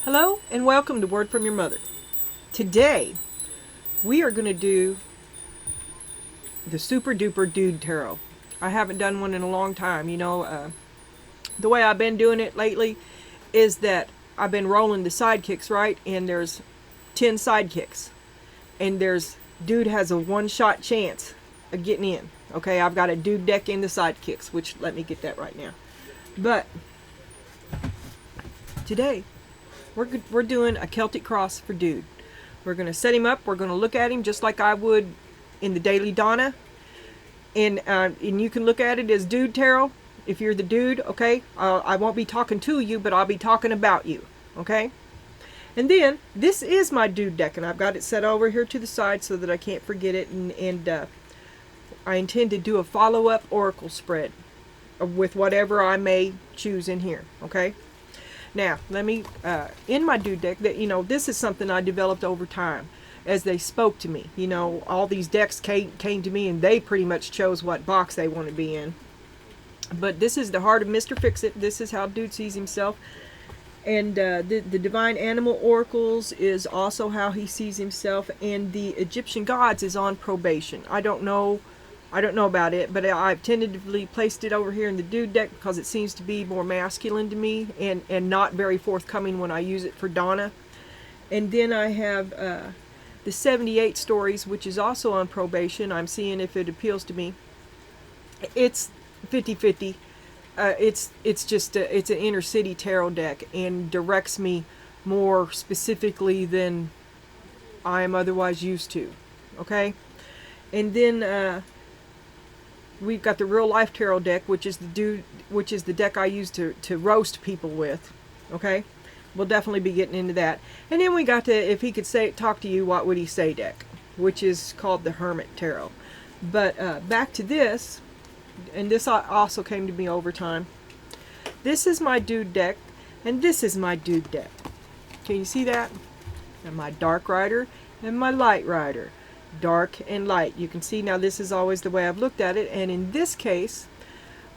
Hello and welcome to Word from Your Mother. Today we are going to do the Super Duper Dude Tarot. I haven't done one in a long time. The way I've been doing it lately is that I've been rolling the sidekicks, right? And there's 10 sidekicks. And there's dude has a one-shot chance of getting in. Okay, I've got a dude deck in the sidekicks, which let me get that right now. But today we're doing a Celtic cross for dude. We're going to set him up. We're going to look at him just like I would in the daily Donna. And you can look at it as dude tarot if you're the dude, okay? I won't be talking to you, but I'll be talking about you, okay? And then this is my dude deck, and I've got it set over here to the side so that I can't forget it. And I intend to do a follow-up oracle spread with whatever I may choose in here, okay? Now, let me, in my dude deck, this is something I developed over time as they spoke to me. All these decks came to me and they pretty much chose what box they want to be in. But this is the heart of Mr. Fix-It. This is how dude sees himself. And the Divine Animal Oracles is also how he sees himself. And the Egyptian Gods is on probation. I don't know about it, but I've tentatively placed it over here in the dude deck because it seems to be more masculine to me and not very forthcoming when I use it for Donna. And then I have the 78 stories, which is also on probation. I'm seeing if it appeals to me. It's 50-50. It's an inner city tarot deck and directs me more specifically than I am otherwise used to. Okay? And then we've got the real life tarot deck, which is the deck I use to roast people with. Okay, we'll definitely be getting into that. And then we got the if he could talk to you, what would he say deck, which is called the Hermit Tarot. But back to this, and this also came to me over time. This is my dude deck, and this is my dude deck. Can you see that? And my dark rider and my light rider. Dark and light. You can see now this is always the way I've looked at it, and in this case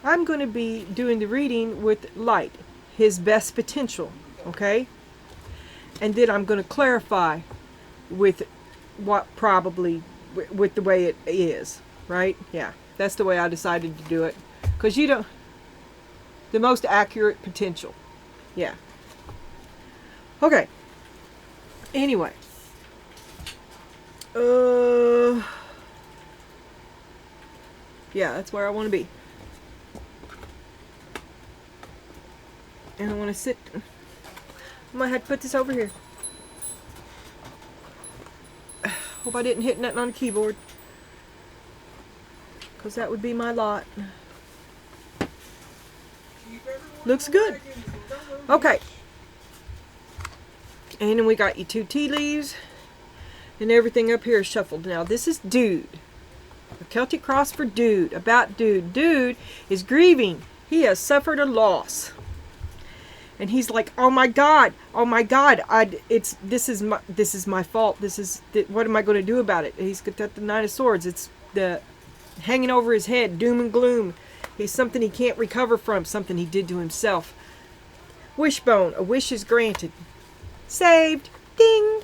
I'm going to be doing the reading with light, his best potential, okay? And then I'm going to clarify with what probably with the way it is, right? Yeah, that's the way I decided to do it, because the most accurate potential. Yeah. Okay, anyway, yeah, that's where I want to be. And I want to sit. I might have to put this over here. Hope I didn't hit nothing on the keyboard, because that would be my lot. Looks good. Okay. And then we got you 2 tea leaves. And everything up here is shuffled. Now this is dude. A Celtic cross for dude. About dude. Dude is grieving. He has suffered a loss. And he's like, oh my God, this is my fault. What am I going to do about it? He's got the 9 of Swords. It's the hanging over his head, doom and gloom. He's something he can't recover from, something he did to himself. Wishbone. A wish is granted. Saved. Ding.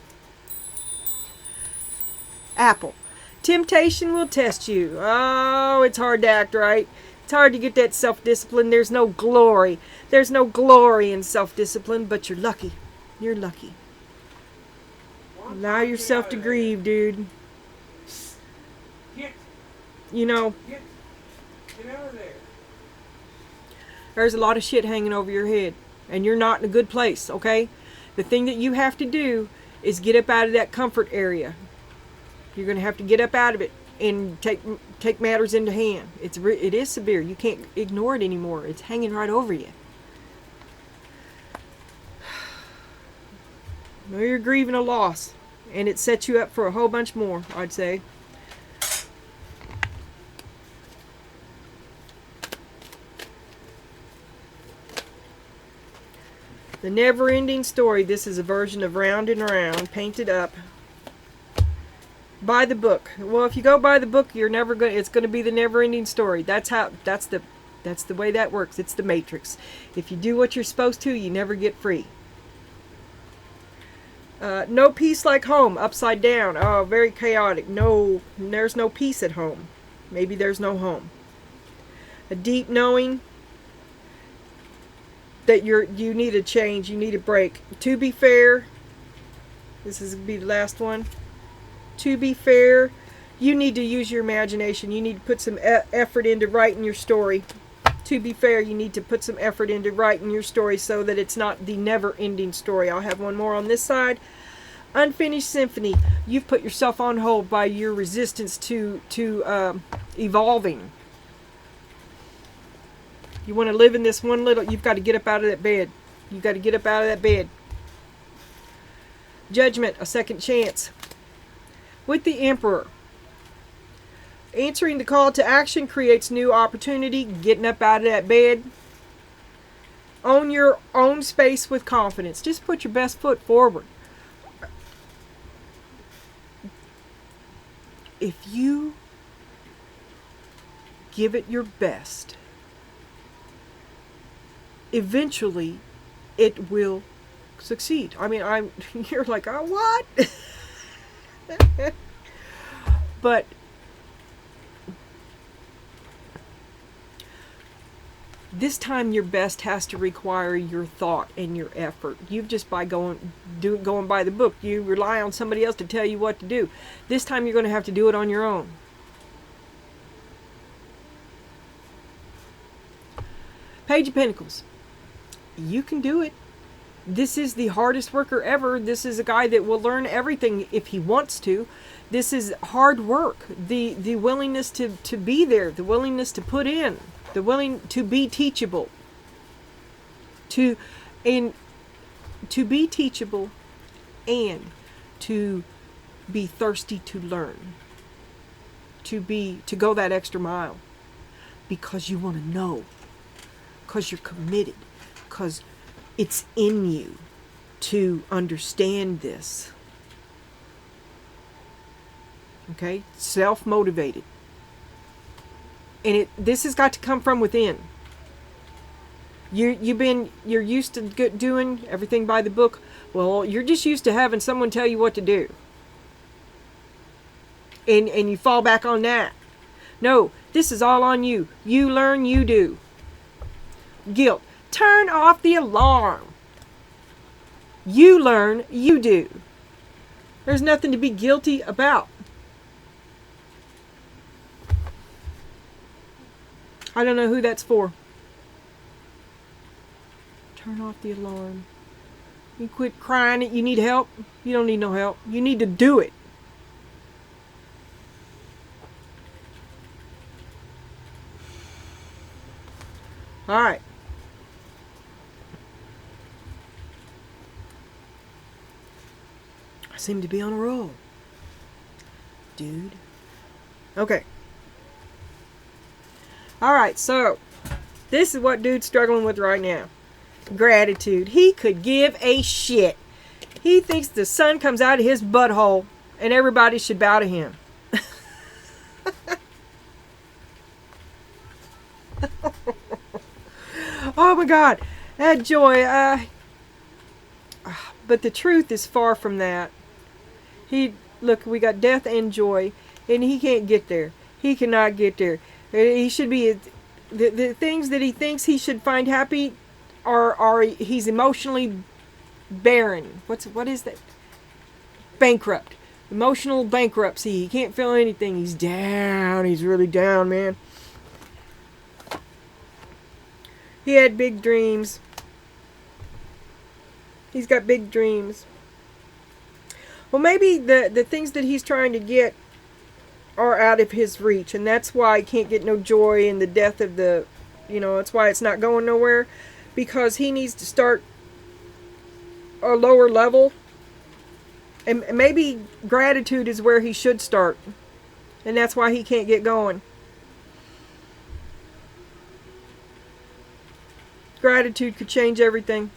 Apple. Temptation will test you. Oh, it's hard to act right. It's hard to get that self-discipline. There's no glory. There's no glory in self-discipline, but you're lucky. You're lucky. Allow yourself to grieve, dude. Get out of there. There's a lot of shit hanging over your head, and you're not in a good place, okay? The thing that you have to do is get up out of that comfort area. You're going to have to get up out of it and take matters into hand. It is severe. You can't ignore it anymore. It's hanging right over you. Now you're grieving a loss, and it sets you up for a whole bunch more, I'd say. The never-ending story. This is a version of Round and Round, painted up. Buy the book. Well, if you go buy the book, you're never going. It's going to be the never-ending story. That's the way that works. It's the Matrix. If you do what you're supposed to, you never get free. No peace like home, upside down. Oh, very chaotic. No, there's no peace at home. Maybe there's no home. A deep knowing that you need a change, you need a break. To be fair, this is going to be the last one. To be fair, you need to use your imagination. You need to put some effort into writing your story. To be fair, you need to put some effort into writing your story so that it's not the never-ending story. I'll have one more on this side. Unfinished symphony. You've put yourself on hold by your resistance to evolving. You want to live in this one little... You've got to get up out of that bed. You've got to get up out of that bed. Judgment, a second chance. With the Emperor. Answering the call to action creates new opportunity. Getting up out of that bed. Own your own space with confidence. Just put your best foot forward. If you give it your best, eventually it will succeed. I mean, you're like, oh, what? But this time your best has to require your thought and your effort. You've just by going by the book. You rely on somebody else to tell you what to do. This time you're going to have to do it on your own. Page of Pentacles. You can do it. This is the hardest worker ever. This is a guy that will learn everything if he wants to. This is hard work. The willingness to be there. The willingness to put in. The willing to be teachable. To be teachable and to be thirsty to learn. To go that extra mile. Because you want to know. Because you're committed. Because it's in you to understand this. Okay? Self-motivated. And this has got to come from within. You're used to doing everything by the book. Well, you're just used to having someone tell you what to do. And you fall back on that. No, this is all on you. You learn, you do. Guilt. Turn off the alarm. You learn, you do. There's nothing to be guilty about. I don't know who that's for. Turn off the alarm. You quit crying it. You need help. You don't need no help. You need to do it. All right. I seem to be on a roll, dude. Okay. All right, so this is what dude's struggling with right now. Gratitude. He could give a shit. He thinks the sun comes out of his butthole and everybody should bow to him. Oh my God, that joy. But the truth is far from that. Look, we got death and joy, and he can't get there. He cannot get there. He should be, the things that he thinks he should find happy are he's emotionally barren. What is that? Bankrupt. Emotional bankruptcy. He can't feel anything. He's down. He's really down, man. He had big dreams. He's got big dreams. Well, maybe the things that he's trying to get are out of his reach, and that's why he can't get no joy in the death of the, that's why it's not going nowhere, because he needs to start a lower level, and maybe gratitude is where he should start, and that's why he can't get going. Gratitude could change everything.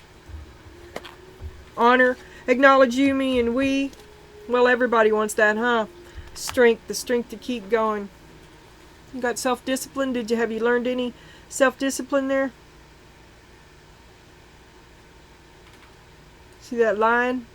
Honor, acknowledge you, me, and we. Well, everybody wants that, huh? Strength, the strength to keep going. You got self-discipline. Have you learned any self-discipline there? See that line?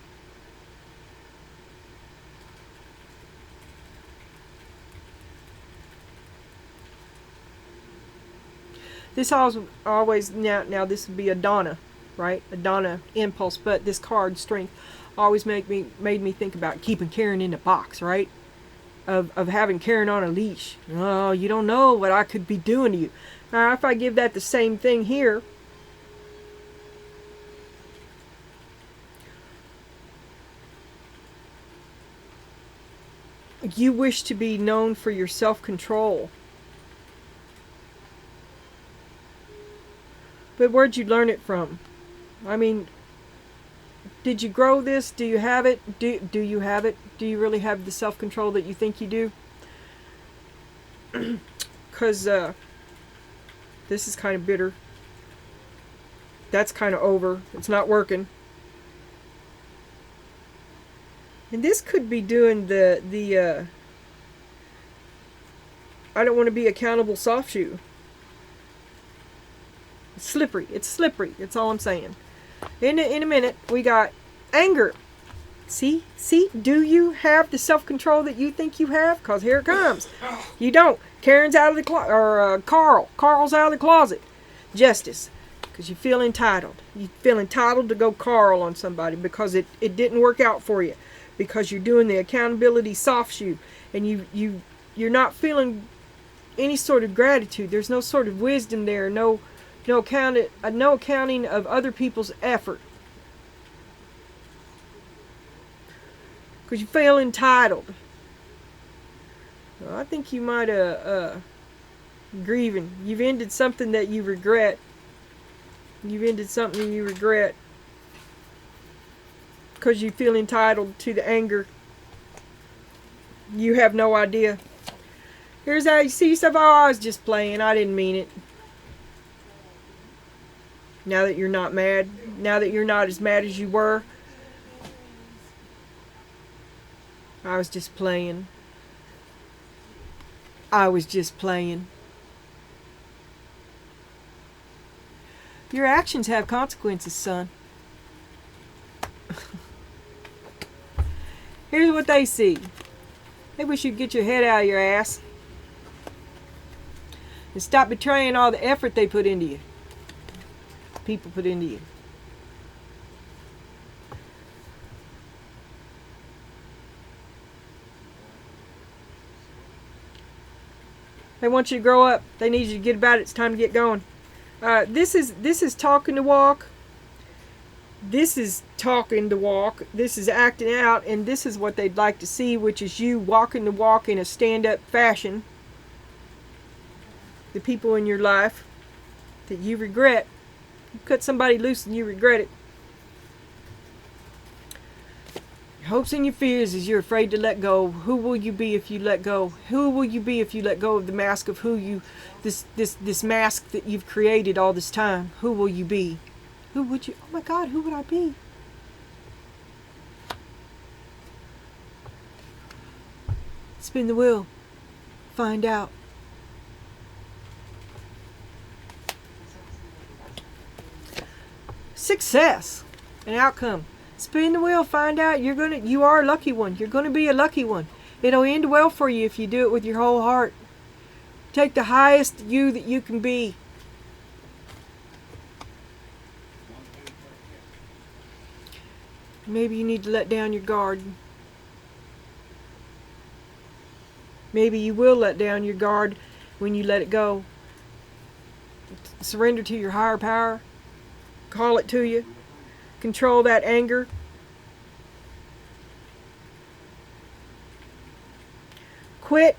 This always now this would be a Donna, right? A Donna impulse, but this card strength always made me think about keeping Karen in the box, right? Of having Karen on a leash. Oh, you don't know what I could be doing to you. Now, if I give that the same thing here, you wish to be known for your self-control. But where'd you learn it from? I mean, did you grow this? Do you have it? Do you have it? Do you really have the self-control that you think you do? Because this is kind of bitter. That's kind of over. It's not working. And this could be doing the I don't want to be accountable soft shoe. It's slippery. It's slippery. That's all I'm saying. In a minute, we got anger. See? Do you have the self-control that you think you have? Because here it comes. You don't. Karen's out of the closet. Or Carl's out of the closet. Justice. Because you feel entitled. You feel entitled to go Carl on somebody because it didn't work out for you. Because you're doing the accountability soft shoe. And you're not feeling any sort of gratitude. There's no sort of wisdom there. No accounting of other people's effort. Because you feel entitled. Well, I think you might have grieving. You've ended something that you regret. You've ended something you regret. Because you feel entitled to the anger. You have no idea. Here's how you see yourself. Oh, I was just playing. I didn't mean it. Now that you're not mad. Now that you're not as mad as you were. I was just playing. I was just playing. Your actions have consequences, son. Here's what they see. They wish you'd get your head out of your ass and stop betraying all the effort they put into you. People put into you. They want you to grow up. They need you to get about it. It's time to get going. This is talking the walk. This is talking the walk. This is acting out, and this is what they'd like to see, which is you walking the walk in a stand-up fashion. The people in your life that you regret. You cut somebody loose and you regret it. Your hopes and your fears is you're afraid to let go. Who will you be if you let go? Who will you be if you let go of the mask of who you, this mask that you've created all this time? Who will you be? Who would you, oh my God, who would I be? Spin the wheel. Find out. Success. An outcome. Spin the wheel, find out. You are a lucky one. You're gonna be a lucky one. It'll end well for you if you do it with your whole heart. Take the highest you that you can be. Maybe you need to let down your guard. Maybe you will let down your guard when you let it go. Surrender to your higher power. Call it to you. Control that anger. Quit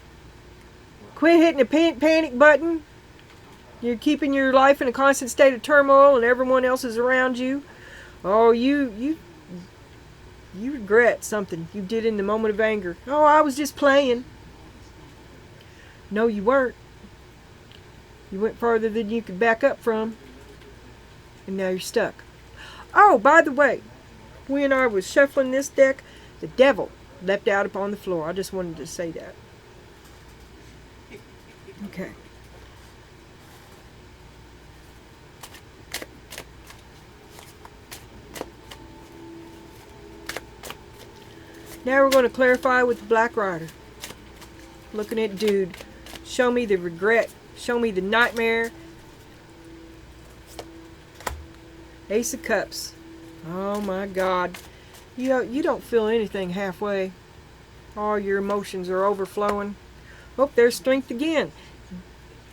hitting the panic button. You're keeping your life in a constant state of turmoil and everyone else is around you. Oh, you regret something you did in the moment of anger. Oh, I was just playing. No, you weren't. You went farther than you could back up from. And now you're stuck. Oh, by the way, when I was shuffling this deck, the devil leapt out upon the floor. I just wanted to say that. Okay. Now we're going to clarify with the Black Rider. Looking at dude. Show me the regret. Show me the nightmare. Ace of Cups. Oh my God. You don't feel anything halfway. All your emotions are overflowing. Oh, there's Strength again.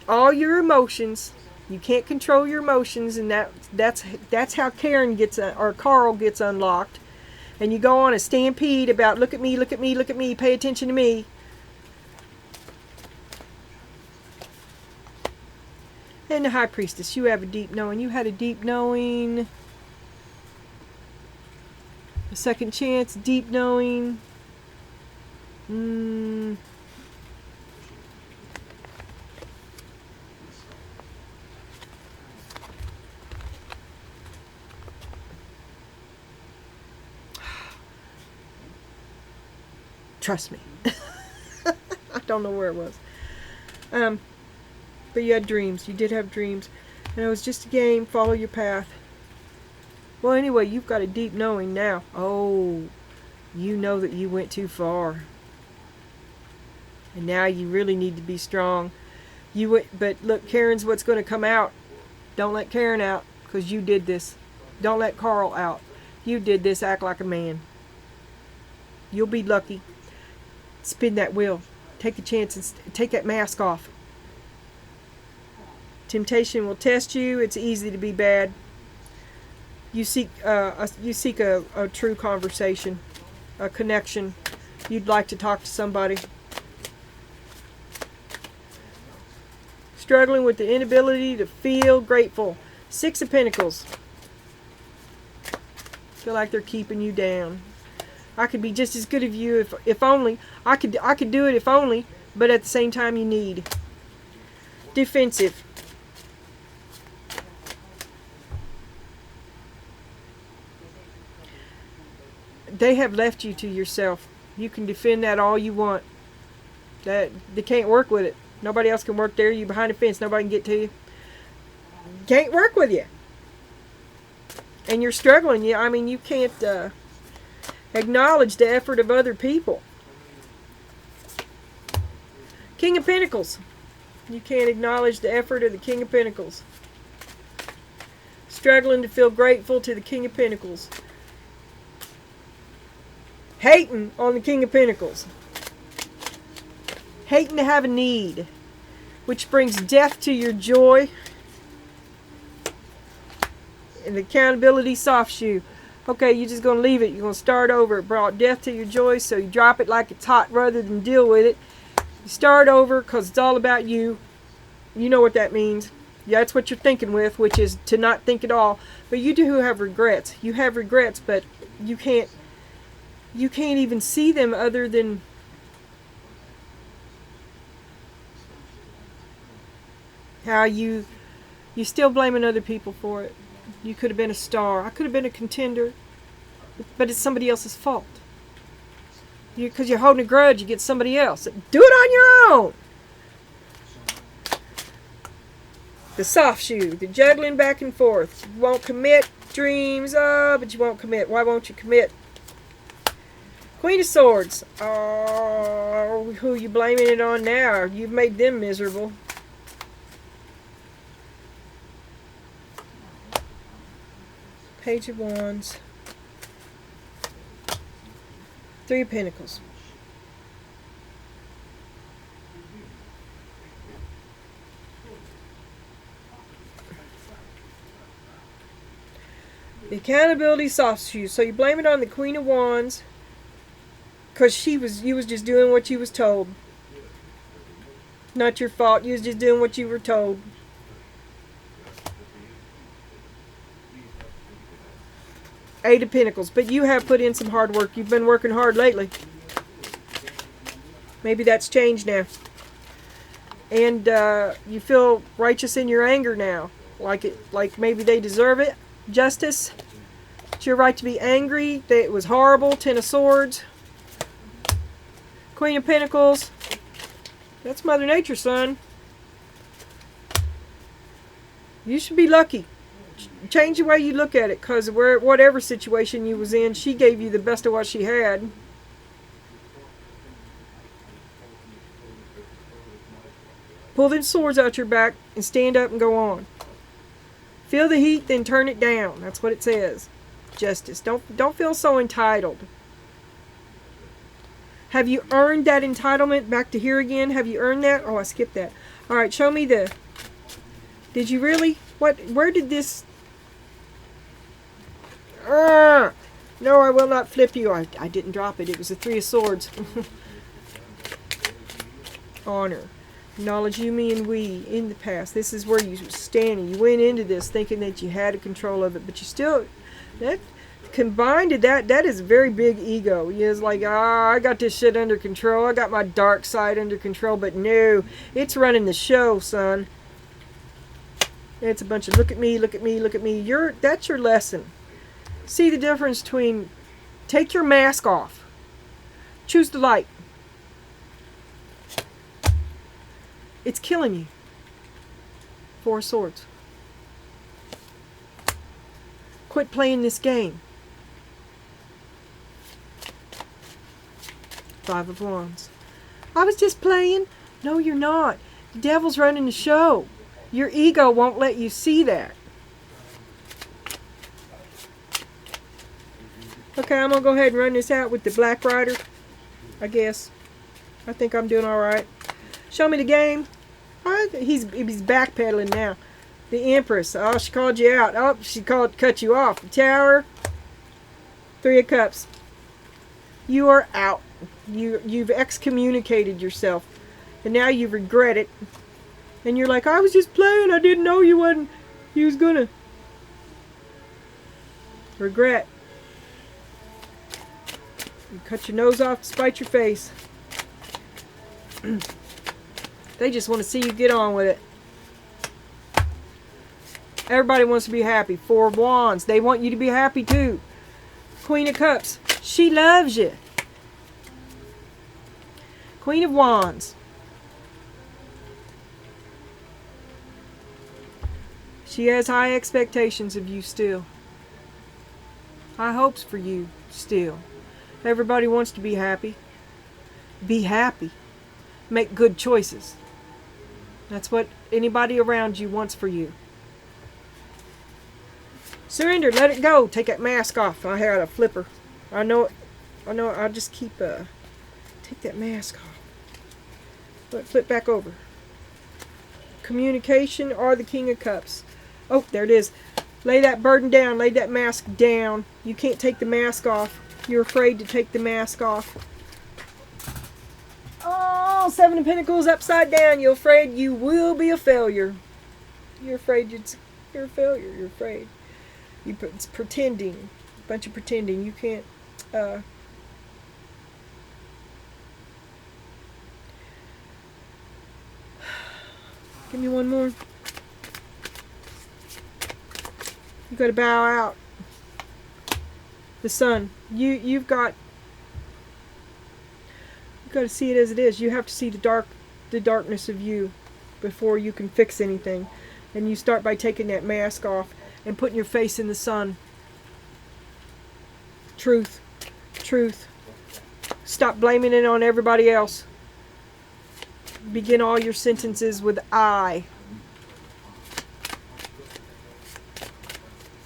All your emotions. You can't control your emotions, and that's how Karen gets or Carl gets unlocked. And you go on a stampede about look at me, look at me, look at me, pay attention to me. And the High Priestess, you have a deep knowing. You had a deep knowing. A second chance, deep knowing. Trust me. I don't know where it was. But you had dreams. You did have dreams. And it was just a game. Follow your path. Well, anyway, you've got a deep knowing now. Oh, you know that you went too far. And now you really need to be strong. But look, Karen's what's going to come out. Don't let Karen out, because you did this. Don't let Carl out. You did this. Act like a man. You'll be lucky. Spin that wheel. Take a chance and take that mask off. Temptation will test you. It's easy to be bad. You seek a true conversation, a connection. You'd like to talk to somebody. Struggling with the inability to feel grateful. Six of Pentacles. Feel like they're keeping you down. I could be just as good of you if only. I could do it if only, but at the same time you need. Defensive. They have left you to yourself. You can defend that all you want. That they can't work with it. Nobody else can work there. You behind a fence. Nobody can get to you. Can't work with you. And you're struggling. You can't acknowledge the effort of other people. King of Pentacles. You can't acknowledge the effort of the King of Pentacles. Struggling to feel grateful to the King of Pentacles. Hating on the King of Pentacles. Hating to have a need. Which brings death to your joy. And accountability soft shoe. Okay, you're just going to leave it. You're going to start over. It brought death to your joy, so you drop it like it's hot rather than deal with it. You start over because it's all about you. You know what that means. Yeah, that's what you're thinking with, which is to not think at all. But you do have regrets. You have regrets, but you can't even see them other than how you're still blaming other people for it. You could have been a star. I could have been a contender. But it's somebody else's fault. Because you're holding a grudge against somebody else. Do it on your own. The soft shoe. The juggling back and forth. You won't commit. Dreams. But you won't commit. Why won't you commit? Queen of Swords. Oh, who are you blaming it on now? You've made them miserable. Page of Wands. Three of Pentacles. The accountability soft shoe. So you blame it on the Queen of Wands because you was just doing what you was told. Not your fault. You was just doing what you were told. Eight of Pentacles. But you have put in some hard work. You've been working hard lately. Maybe that's changed now. And you feel righteous in your anger now. Like maybe they deserve it. Justice. It's your right to be angry. That it was horrible. Ten of Swords. Queen of Pentacles. That's Mother Nature, son. You should be lucky. Change the way you look at it, because whatever situation you was in, she gave you the best of what she had. Pull them swords out your back and stand up and go on. Feel the heat, then turn it down. That's what it says. Justice. Don't feel so entitled. Have you earned that entitlement? Back to here again. Have you earned that? Oh, I skipped that. All right, show me the... Did you really? What? Where did this... No, I will not flip you. I didn't drop it. It was the Three of Swords. Honor. Knowledge, you, me, and we in the past. This is where you were standing. You went into this thinking that you had control of it, but you still... That combined to that is a very big ego. It's like, I got this shit under control. I got my dark side under control, but no, it's running the show, son. It's a bunch of look at me, look at me, look at me. That's your lesson. See the difference between take your mask off. Choose the light. It's killing you. Four of Swords. Quit playing this game. Five of Wands. I was just playing. No, you're not. The devil's running the show. Your ego won't let you see that. Okay, I'm going to go ahead and run this out with the Black Rider, I guess. I think I'm doing all right. Show me the game. He's backpedaling now. The Empress. Oh, she called you out. Oh, she cut you off. The Tower. Three of Cups. You are out. You've excommunicated yourself. And now you regret it. And you're like, I was just playing. I didn't know you was gonna. Regret. You cut your nose off to spite your face. They just want to see you get on with it. Everybody wants to be happy. Four of Wands. They want you to be happy too. Queen of Cups. She loves you. Queen of Wands. She has high expectations of you still. High hopes for you still. Everybody wants to be happy. Be happy. Make good choices. That's what anybody around you wants for you. Surrender. Let it go. Take that mask off. I had a flipper. I know it. I'll just keep... take that mask off. Let it flip back over. Communication or the King of Cups. Oh, there it is. Lay that burden down. Lay that mask down. You can't take the mask off. You're afraid to take the mask off. Oh, Seven of Pentacles upside down. You're afraid you will be a failure. You're afraid you're a failure. You're afraid. It's pretending. A bunch of pretending. You can't... Give me one more. You got to bow out. The Sun. You've got to see it as it is. You have to see the darkness of you before you can fix anything. And you start by taking that mask off and putting your face in the sun. Truth. Truth. Stop blaming it on everybody else. Begin all your sentences with I.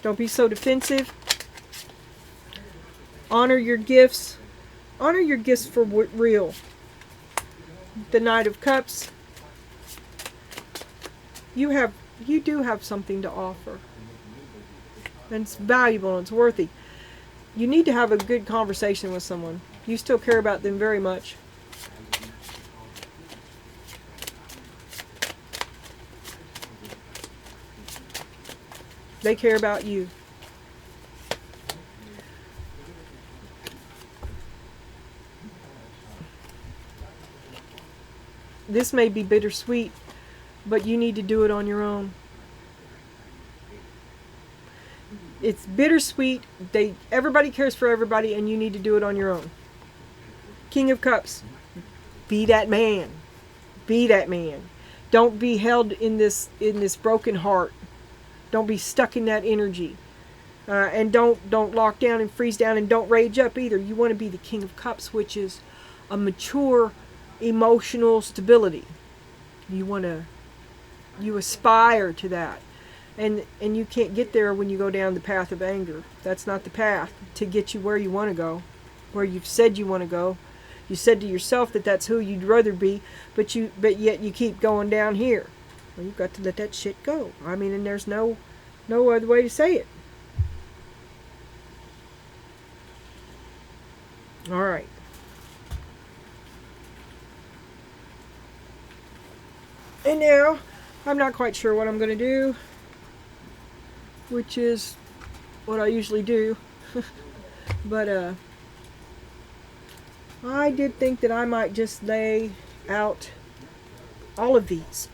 Don't be so defensive. Honor your gifts. Honor your gifts for real. The Knight of Cups. You do have something to offer. And it's valuable and it's worthy. You need to have a good conversation with someone. You still care about them very much. They care about you. This may be bittersweet, but you need to do it on your own. It's bittersweet. Everybody cares for everybody, and you need to do it on your own. King of Cups. Be that man. Be that man. Don't be held in this broken heart. Don't be stuck in that energy. And don't lock down and freeze down, and don't rage up either. You want to be the King of Cups, which is a mature emotional stability. You aspire to that. And you can't get there when you go down the path of anger. That's not the path to get you where you want to go, where you've said you want to go. You said to yourself that that's who you'd rather be, but yet you keep going down here. Well, you've got to let that shit go. I mean, and there's no other way to say it. All right. And now, I'm not quite sure what I'm going to do, which is what I usually do. But I did think that I might just lay out all of these.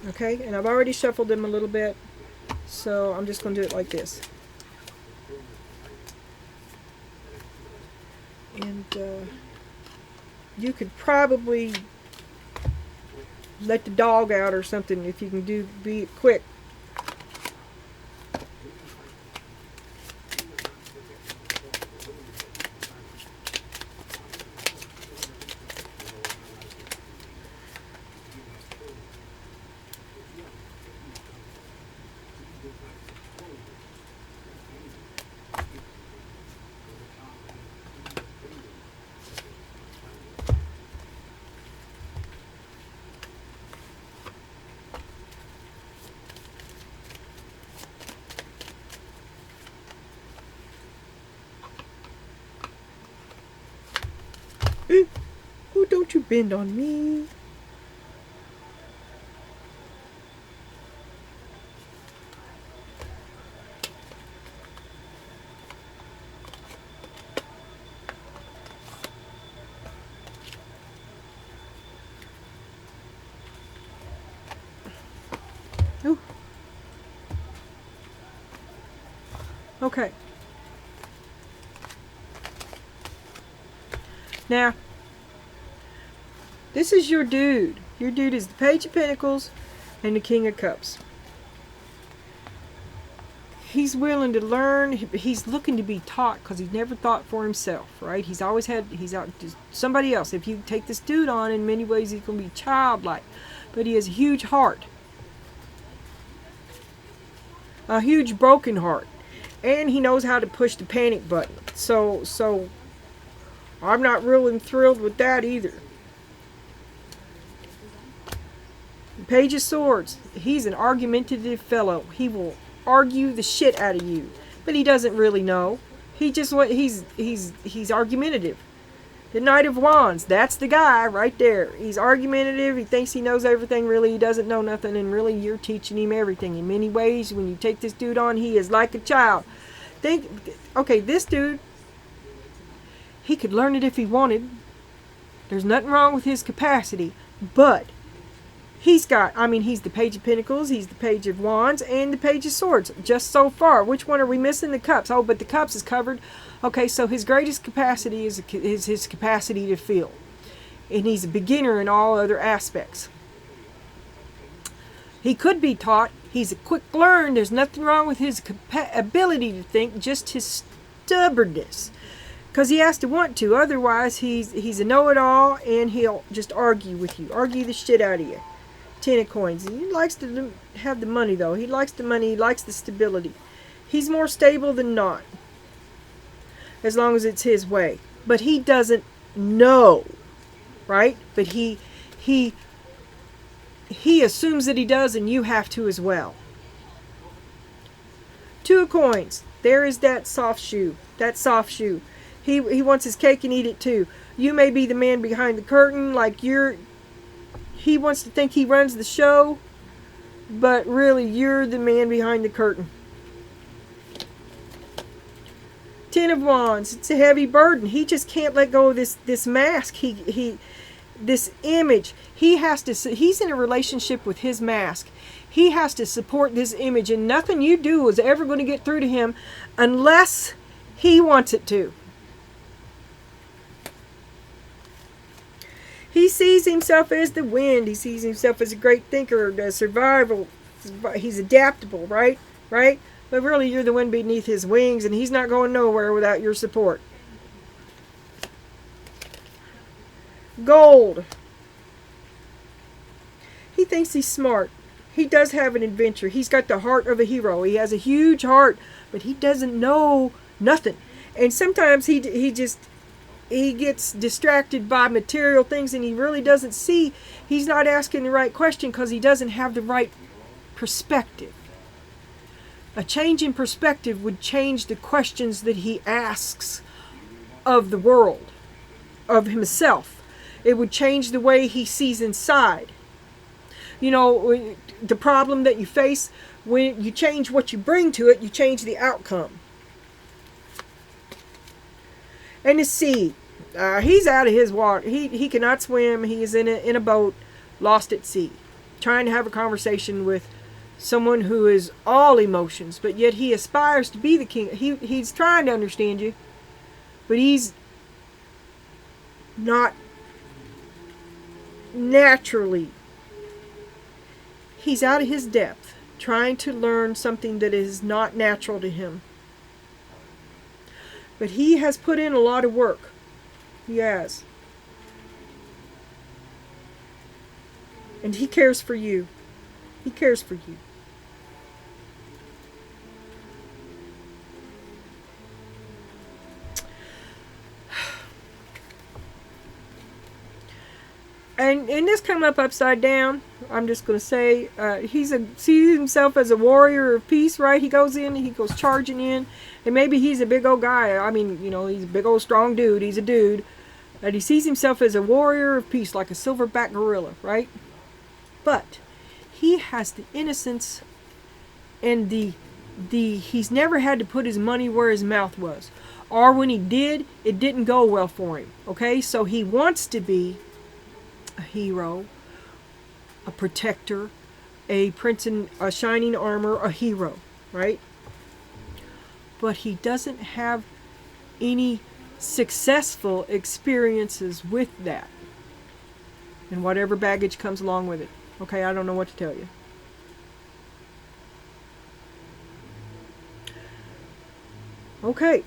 Okay, and I've already shuffled them a little bit, so I'm just going to do it like this. And you could probably let the dog out or something if you can be quick. Oh, don't you bend on me. Ooh. Okay. Now, this is your dude. Your dude is the Page of Pentacles and the King of Cups. He's willing to learn. He's looking to be taught because he's never thought for himself, right? He's always had, he's out to somebody else. If you take this dude on, in many ways he's going to be childlike. But he has a huge heart. A huge broken heart. And he knows how to push the panic button. So I'm not really thrilled with that either. Page of Swords. He's an argumentative fellow. He will argue the shit out of you, but he doesn't really know. He's argumentative. The Knight of Wands. That's the guy right there. He's argumentative. He thinks he knows everything. Really, he doesn't know nothing, and really, you're teaching him everything. In many ways, when you take this dude on, he is like a child. Okay, this dude, he could learn it if he wanted. There's nothing wrong with his capacity, but he's the Page of Pentacles, he's the Page of Wands, and the Page of Swords, just so far. Which one are we missing? The Cups. Oh, but the Cups is covered. Okay, so his greatest capacity is his capacity to feel. And he's a beginner in all other aspects. He could be taught. He's a quick learner. There's nothing wrong with his ability to think, just his stubbornness. Because he has to want to. Otherwise, he's a know-it-all, and he'll just argue with you. Argue the shit out of you. 10 of coins. He likes to have the money, though. He likes the money. He likes the stability. He's more stable than not, as long as it's his way. But he doesn't know, right? But he assumes that he does, and you have to as well. 2 of coins. There is that soft shoe. That soft shoe. He wants his cake and eat it too. You may be the man behind the curtain, like he wants to think he runs the show, but really you're the man behind the curtain. 10 of Wands. It's a heavy burden. He just can't let go of this mask. This image. He's in a relationship with his mask. He has to support this image, and nothing you do is ever going to get through to him unless he wants it to. He sees himself as the wind. He sees himself as a great thinker, a survival. He's adaptable, right? Right? But really, you're the wind beneath his wings, and he's not going nowhere without your support. Gold. He thinks he's smart. He does have an adventure. He's got the heart of a hero. He has a huge heart, but he doesn't know nothing. And sometimes he gets distracted by material things, and he really doesn't see. He's not asking the right question because he doesn't have the right perspective. A change in perspective would change the questions that he asks of the world, of himself. It would change the way he sees inside. You know, the problem that you face, when you change what you bring to it, you change the outcome. And the sea, he's out of his water. He cannot swim. He is in a boat, lost at sea, trying to have a conversation with someone who is all emotions, but yet he aspires to be the king. He's trying to understand you, but he's not naturally. He's out of his depth, trying to learn something that is not natural to him. But he has put in a lot of work. He has. And he cares for you. He cares for you. And this come up upside down. I'm just going to say he sees himself as a warrior of peace, right? He goes in, he goes charging in, and maybe he's a big old guy. I mean, you know, he's a big old strong dude. He's a dude. And he sees himself as a warrior of peace, like a silverback gorilla, right? But he has the innocence and he's never had to put his money where his mouth was. Or when he did, it didn't go well for him. Okay? So he wants to be a hero, a protector, a prince in a shining armor, a hero, right? But he doesn't have any successful experiences with that. And whatever baggage comes along with it. Okay, I don't know what to tell you. Okay,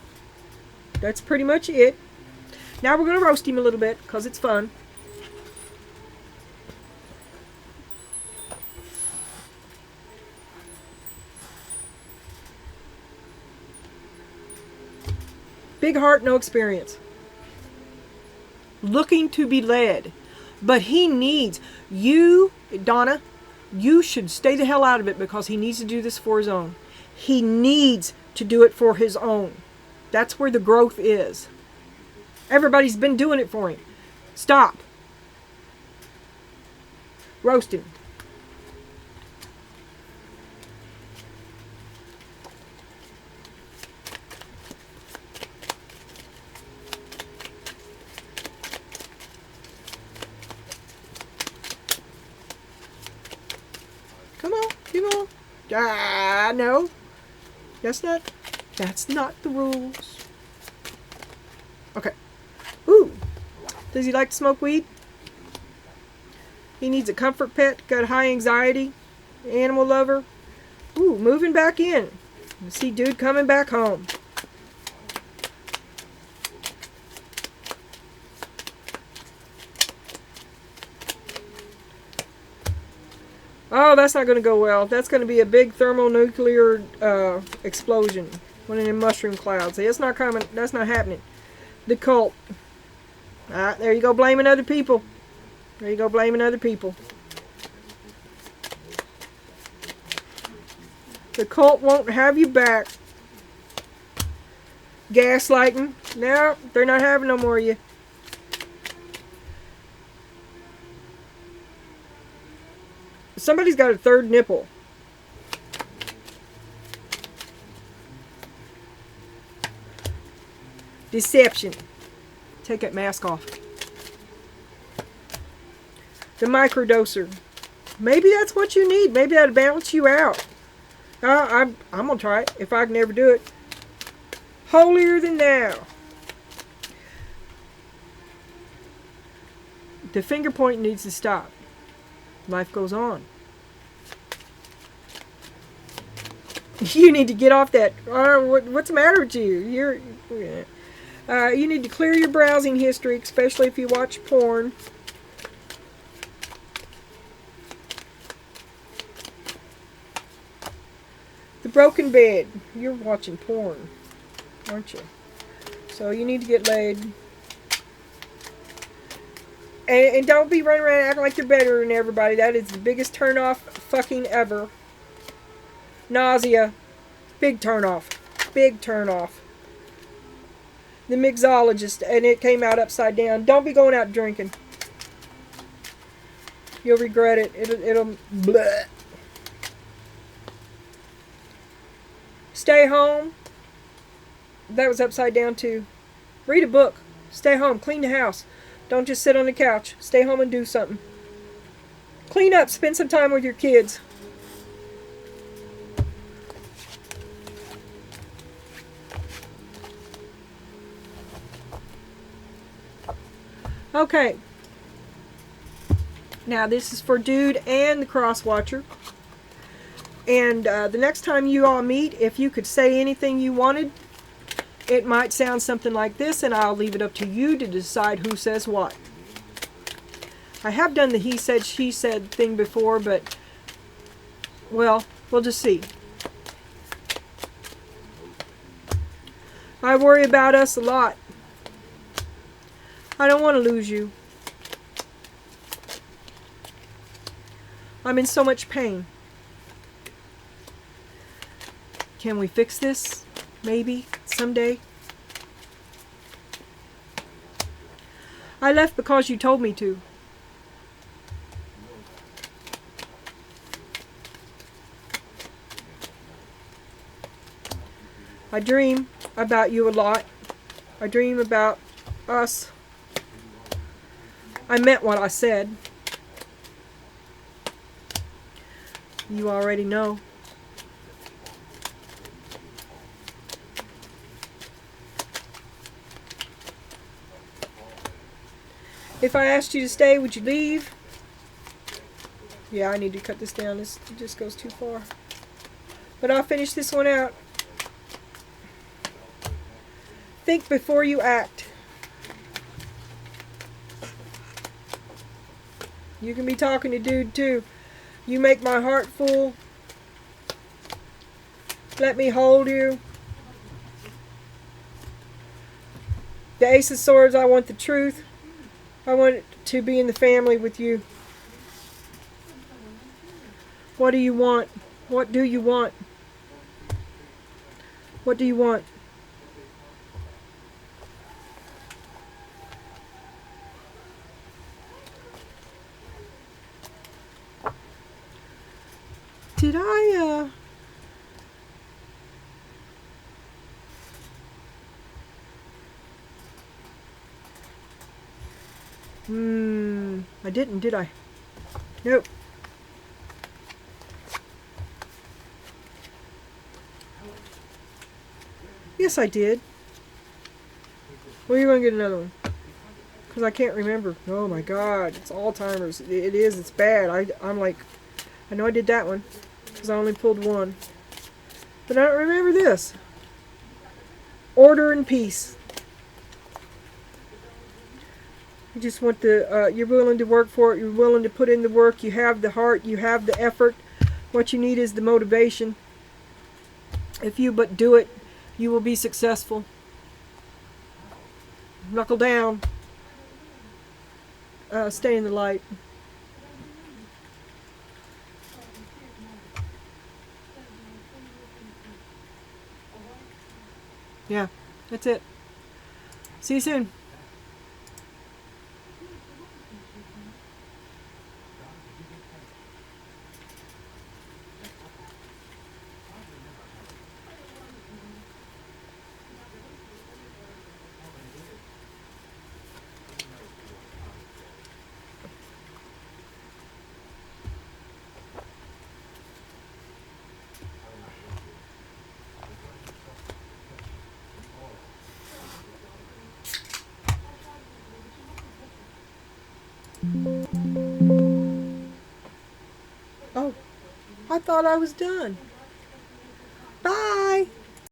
that's pretty much it. Now we're going to roast him a little bit because it's fun. Big heart, no experience. Looking to be led. But he needs you, Donna, you should stay the hell out of it because he needs to do this for his own. He needs to do it for his own. That's where the growth is. Everybody's been doing it for him. Stop. Roast him. No. That's not the rules. Okay. Ooh. Does he like to smoke weed? He needs a comfort pet, got high anxiety, animal lover. Ooh, moving back in. See dude coming back home. Oh, that's not going to go well. That's going to be a big thermonuclear explosion. One of them mushroom clouds. It's not coming. That's not happening. The cult. There you go, blaming other people. There you go, blaming other people. The cult won't have you back. Gaslighting. No, they're not having no more of you. Somebody's got a third nipple. Deception. Take that mask off. The microdoser. Maybe that's what you need. Maybe that'll balance you out. I'm going to try it if I can ever do it. Holier than thou. The finger point needs to stop. Life goes on. You need to get off that. What's the matter with you? You need to clear your browsing history, especially if you watch porn. broken bed. You're watching porn, aren't you? So you need to get laid. And don't be running around acting like you're better than everybody. That is the biggest turn off fucking ever. Nausea. Big turn off. Big turn off. The mixologist, and it came out upside down. Don't be going out drinking. You'll regret it. It'll bleh. Stay home. That was upside down too. Read a book. Stay home. Clean the house. Don't just sit on the couch. Stay home and do something. Clean up. Spend some time with your kids. Okay. Now this is for Dude and the Cross Watcher. And the next time you all meet, if you could say anything you wanted, it might sound something like this, and I'll leave it up to you to decide who says what. I have done the he said, she said thing before, but, well, we'll just see. I worry about us a lot. I don't want to lose you. I'm in so much pain. Can we fix this? Maybe someday. I left because you told me to. I dream about you a lot. I dream about us. I meant what I said. You already know. If I asked you to stay, would you leave? Yeah, I need to cut this down. This just goes too far. But I'll finish this one out. Think before you act. You can be talking to Dude too. You make my heart full. Let me hold you. The Ace of Swords, I want the truth. I want to be in the family with you. What do you want? What do you want? What do you want? Did I, I didn't, did I? Nope. Yes, I did. Well, you're going to get another one. Because I can't remember. Oh my God, it's Alzheimer's. It is, it's bad. I'm like, I know I did that one. Because I only pulled one. But I don't remember this. Order and peace. You just want the, you're willing to work for it. You're willing to put in the work. You have the heart. You have the effort. What you need is the motivation. If you but do it, you will be successful. Knuckle down. Stay in the light. Yeah, that's it. See you soon. Oh, I thought I was done.